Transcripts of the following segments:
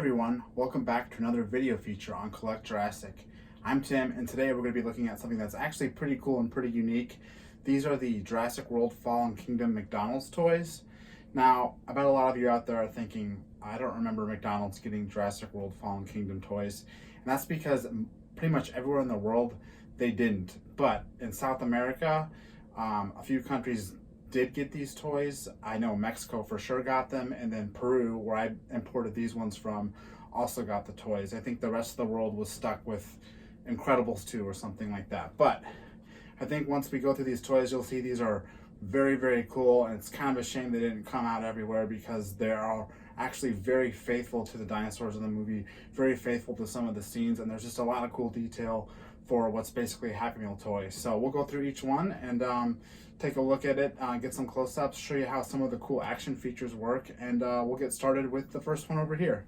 everyone, welcome back to another video feature on Collect Jurassic. I'm Tim, and today we're going to be looking at something that's actually pretty cool and pretty unique. These are the Jurassic World Fallen Kingdom McDonald's toys. Now, I bet a lot of you out there are thinking, I don't remember McDonald's getting Jurassic World Fallen Kingdom toys. And that's because pretty much everywhere in the world they didn't. But in South America, a few countries did get these toys. I know Mexico for sure got them, and then Peru, where I imported these ones from, also got the toys. I think the rest of the world was stuck with Incredibles 2 or something like that. But I think once we go through these toys, you'll see these are very, very cool, and it's kind of a shame they didn't come out everywhere because they are actually very faithful to the dinosaurs in the movie, very faithful to some of the scenes, and there's just a lot of cool detail for what's basically a Happy Meal toy. So we'll go through each one and take a look at it, get some close-ups, show you how some of the cool action features work, and we'll get started with the first one over here.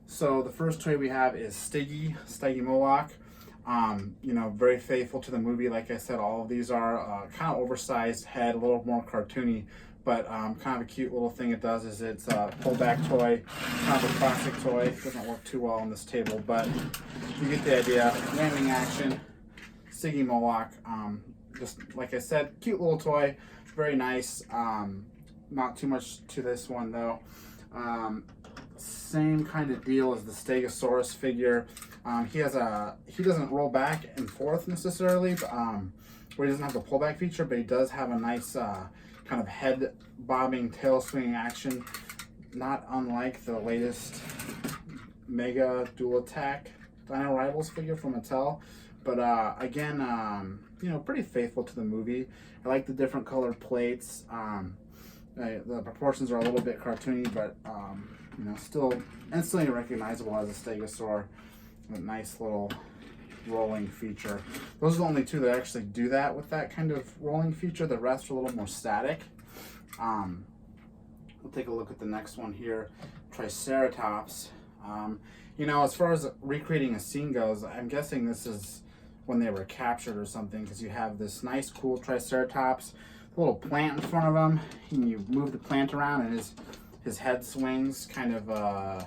So the first toy we have is Stiggy Moloch. You know, very faithful to the movie. Like I said, all of these are kind of oversized head, a little more cartoony, but kind of a cute little thing it does is it's a pullback toy, kind of a classic toy. It doesn't work too well on this table, but you get the idea. Landing action, Stiggy Moloch. Just like I said, cute little toy, very nice. Not too much to this one though. Same kind of deal as the Stegosaurus figure. He doesn't roll back and forth necessarily, but, where he doesn't have the pullback feature, but he does have a nice kind of head bobbing, tail swinging action, not unlike the latest Mega Dual Attack Dino Rivals figure from Mattel. But again, you know, pretty faithful to the movie. I like the different colored plates. The proportions are a little bit cartoony, but you know, still instantly recognizable as a stegosaur. A nice little rolling feature. Those are the only two that actually do that with that kind of rolling feature. The rest are a little more static. We'll take a look at the next one here, Triceratops. You know, as far as recreating a scene goes, I'm guessing this is when they were captured or something, because you have this nice, cool Triceratops, a little plant in front of him, and you move the plant around, and his head swings, kind of,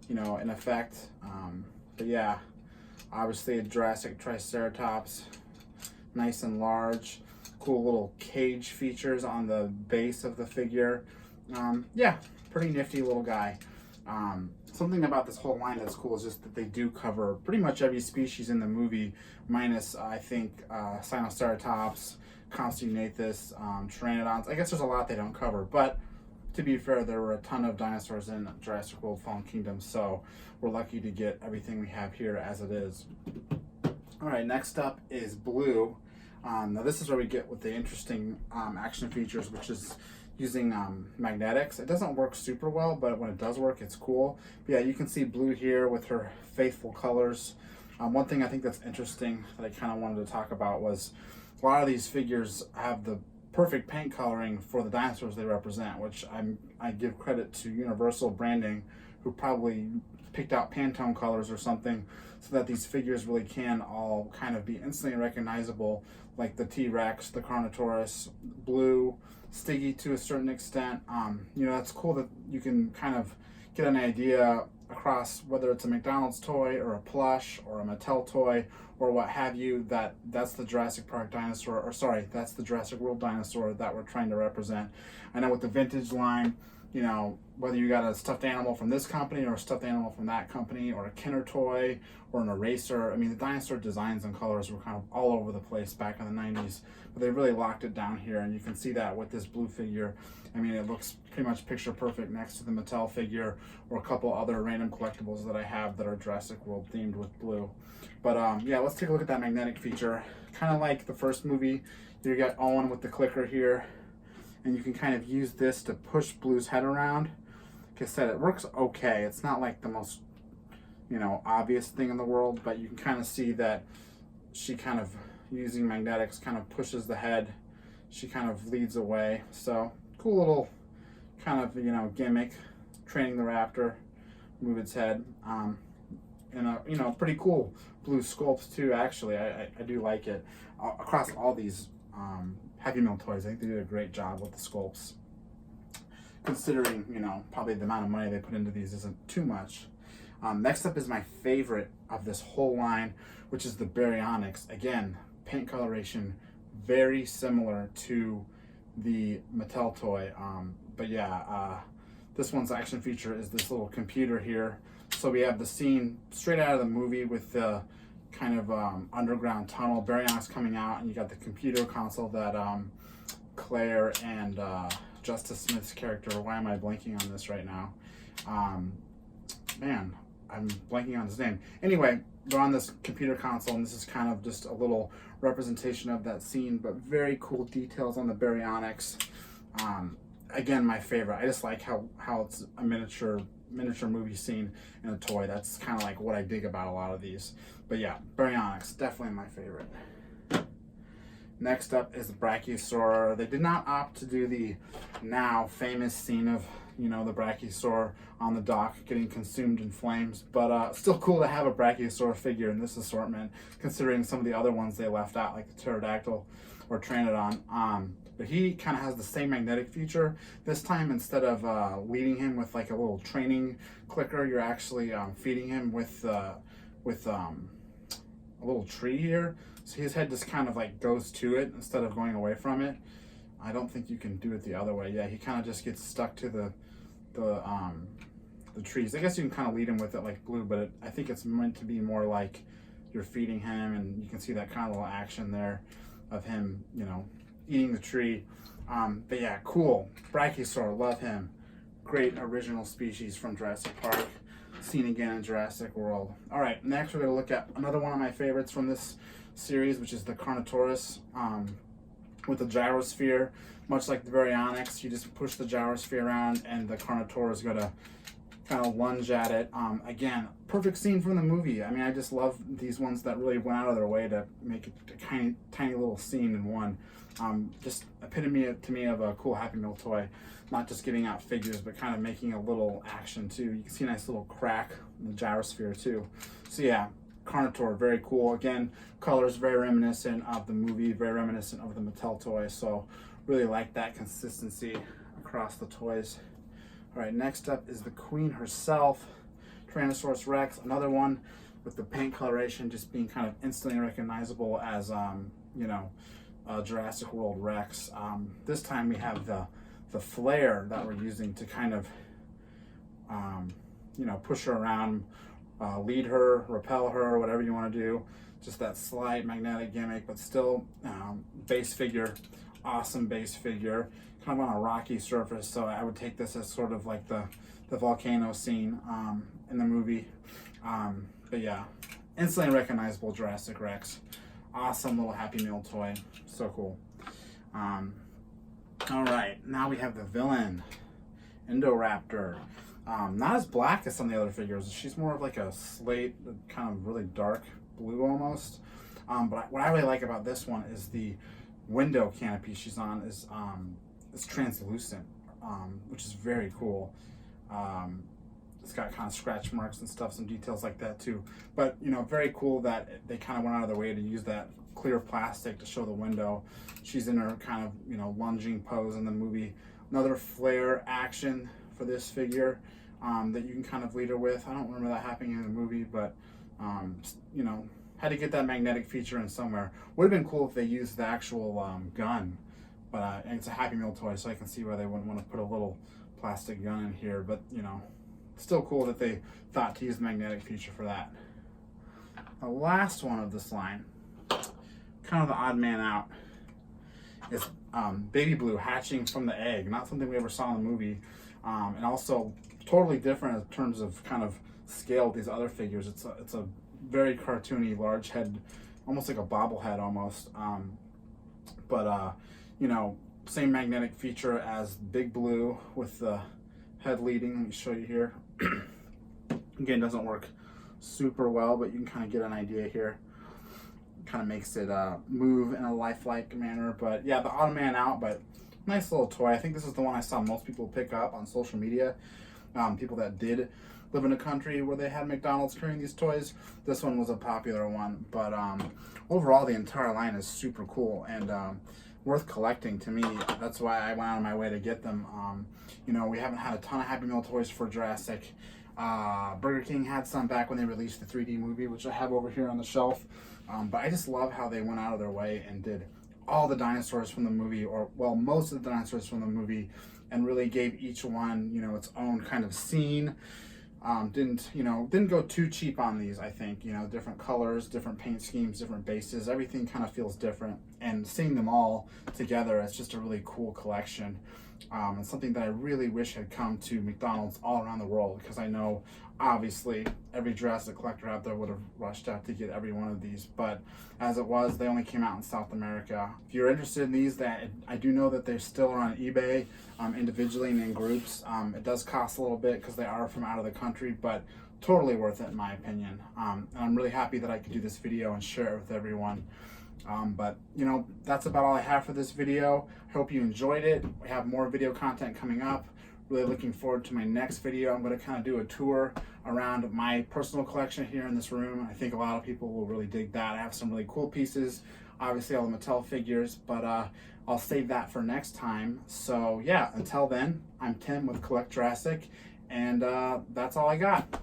you know, in effect. But yeah, obviously a Jurassic Triceratops, nice and large, cool little cage features on the base of the figure. Yeah, pretty nifty little guy. Something about this whole line that's cool is just that they do cover pretty much every species in the movie, minus I think Sinoceratops, Compsognathus, Pteranodons. I guess there's a lot they don't cover, but to be fair, there were a ton of dinosaurs in Jurassic World Fallen Kingdom, so we're lucky to get everything we have here as it is. All right, next up is Blue. Now this is where we get with the interesting action features, which is using magnetics. It doesn't work super well, but when it does work, it's cool. But yeah, you can see Blue here with her faithful colors. One thing I think that's interesting that I kind of wanted to talk about was a lot of these figures have the perfect paint coloring for the dinosaurs they represent, which I give credit to Universal Branding, who probably picked out Pantone colors or something so that these figures really can all kind of be instantly recognizable, like the T-Rex, the Carnotaurus, Blue, Stiggy to a certain extent. You know, it's cool that you can kind of get an idea across whether it's a McDonald's toy or a plush or a Mattel toy or what have you, that's the Jurassic Park dinosaur, or sorry, that's the Jurassic World dinosaur that we're trying to represent. I know with the vintage line, you know, whether you got a stuffed animal from this company or a stuffed animal from that company or a Kenner toy or an eraser, I mean, the dinosaur designs and colors were kind of all over the place back in the 90s, but they really locked it down here, and you can see that with this Blue figure. I mean, it looks pretty much picture perfect next to the Mattel figure or a couple other random collectibles that I have that are Jurassic World themed with Blue. But yeah, let's take a look at that magnetic feature. Kind of like the first movie, you got Owen with the clicker here, and you can kind of use this to push Blue's head around. Like I said, it works okay. It's not like the most, you know, obvious thing in the world, but you can kind of see that she kind of, using magnetics, kind of pushes the head. She kind of leads away. So cool little kind of, you know, gimmick, training the raptor, move its head. And you know, pretty cool Blue sculpts too, actually. I do like it. Across all these Happy Meal toys, I think they did a great job with the sculpts. Considering, you know, probably the amount of money they put into these isn't too much. Next up is my favorite of this whole line, which is the Baryonyx. Again, paint coloration very similar to the Mattel toy. But yeah, this one's action feature is this little computer here. So we have the scene straight out of the movie with the kind of underground tunnel, Baryonyx coming out, and you got the computer console that Claire and Justice Smith's character, why am I blanking on this right now? Man, I'm blanking on his name. Anyway, they're on this computer console, and this is kind of just a little representation of that scene, but very cool details on the Baryonyx. Again, my favorite. I just like how it's a miniature movie scene in a toy. That's kind of like what I dig about a lot of these. But yeah, Baryonyx, definitely my favorite. Next up is the Brachiosaurus. They did not opt to do the now famous scene of, you know, the Brachiosaurus on the dock getting consumed in flames, but still cool to have a Brachiosaurus figure in this assortment, considering some of the other ones they left out, like the Pterodactyl or Pteranodon. But he kind of has the same magnetic feature. This time, instead of leading him with like a little training clicker, you're actually feeding him with a little tree here. So his head just kind of like goes to it instead of going away from it. I don't think you can do it the other way. Yeah, he kind of just gets stuck to the trees. I guess you can kind of lead him with it like Blue, but I think it's meant to be more like you're feeding him, and you can see that kind of little action there of him, you know, eating the tree. But yeah, cool. Brachiosaurus, love him. Great original species from Jurassic Park. Seen again in Jurassic World. All right, next we're going to look at another one of my favorites from this series, which is the Carnotaurus with the gyrosphere. Much like the Baryonyx, you just push the gyrosphere around and the Carnotaurus is going to kind of lunge at it. Again, perfect scene from the movie. I mean, I just love these ones that really went out of their way to make a tiny little scene in one. Just epitome to me of a cool Happy Meal toy. Not just giving out figures, but kind of making a little action too. You can see a nice little crack in the gyrosphere too. So yeah, Carnotaur, very cool. Again, colors very reminiscent of the movie, very reminiscent of the Mattel toy. So really like that consistency across the toys. All right, next up is the Queen herself, Tyrannosaurus Rex, another one with the paint coloration just being kind of instantly recognizable as, you know, Jurassic World Rex. This time we have the flare that we're using to kind of, you know, push her around, lead her, repel her, whatever you want to do. Just that slight magnetic gimmick, but still base figure, awesome base figure, kind of on a rocky surface. So I would take this as sort of like the volcano scene in the movie. But yeah, instantly recognizable Jurassic Rex. Awesome little Happy Meal toy. So cool. All right, now we have the villain, Indo Raptor. Not as black as some of the other figures. She's more of like a slate, kind of really dark blue almost. But what I really like about this one is the window canopy she's on is it's translucent, which is very cool. It's got kind of scratch marks and stuff, some details like that too. But you know, very cool that they kind of went out of their way to use that clear plastic to show the window. She's in her kind of, you know, lunging pose in the movie. Another flare action for this figure that you can kind of lead her with. I don't remember that happening in the movie, but you know, had to get that magnetic feature in somewhere. Would have been cool if they used the actual gun, but it's a Happy Meal toy, so I can see why they wouldn't want to put a little plastic gun in here. But you know, still cool that they thought to use the magnetic feature for that. The last one of this line, kind of the odd man out, is Baby Blue hatching from the egg. Not something we ever saw in the movie, and also totally different in terms of kind of scale with these other figures. It's a very cartoony, large head, almost like a bobblehead almost. But you know, same magnetic feature as Big Blue with the head leading. Let me show you here. Again, doesn't work super well, but you can kind of get an idea here. Kind of makes it move in a lifelike manner. But yeah, the odd man out, but nice little toy. I think this is the one I saw most people pick up on social media. People that did live in a country where they had McDonald's carrying these toys. This one was a popular one, but overall the entire line is super cool and worth collecting to me. That's why I went out of my way to get them. You know, we haven't had a ton of Happy Meal toys for Jurassic. Burger King had some back when they released the 3D movie, which I have over here on the shelf. But I just love how they went out of their way and did all the dinosaurs from the movie, or well, most of the dinosaurs from the movie, and really gave each one, you know, its own kind of scene. Didn't go too cheap on these. I think, you know, different colors, different paint schemes, different bases, everything kind of feels different, and seeing them all together, it's just a really cool collection. And something that I really wish had come to McDonald's all around the world, because I know obviously every Jurassic collector out there would have rushed out to get every one of these, but as it was, they only came out in South America. If you're interested in these, that I do know that they're still on eBay individually and in groups. It does cost a little bit because they are from out of the country, but totally worth it in my opinion. And I'm really happy that I could do this video and share it with everyone. But you know, that's about all I have for this video. I hope you enjoyed it. We have more video content coming up. Really looking forward to my next video. I'm going to kind of do a tour around my personal collection here in this room. I think a lot of people will really dig that. I have some really cool pieces, obviously all the Mattel figures, but I'll save that for next time. So yeah, until then, I'm Tim with Collect Jurassic, and that's all I got.